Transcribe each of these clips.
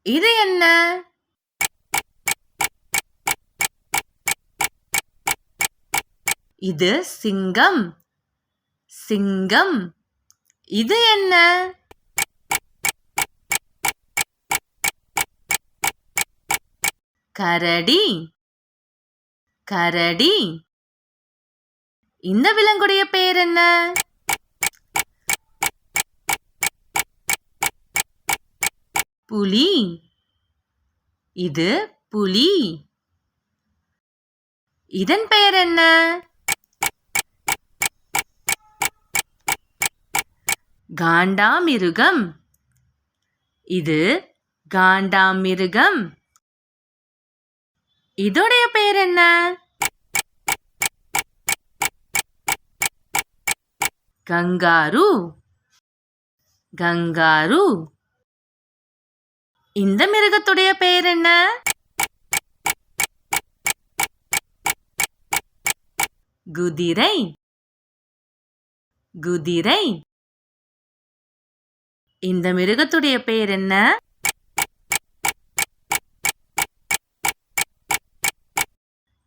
இது என்ன? இது சிங்கம். சிங்கம். இது என்ன? கரடி. கரடி. இந்த விலங்குடைய பெயர் என்ன? புலி. இது புலி. இதன் பெயர் என்ன? காண்டாமிருகம். இது காண்டாமிருகம். இதோடைய பெயர் என்ன? கங்காரு. கங்காரு. இந்த மிருகத்துடைய பெயர் என்ன? குதிரை. குதிரை. இந்த மிருகத்துடைய பெயர் என்ன?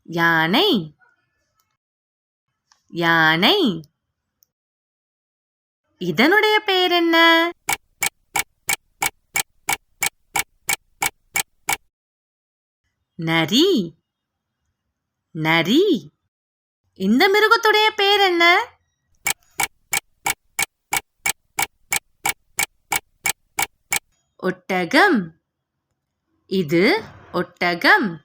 யானை. யானை. இதனுடைய பெயர் என்ன? நரி. நரி. இந்த மிருகத்துடைய பெயர் என்ன? ஒட்டகம். இது ஒட்டகம்.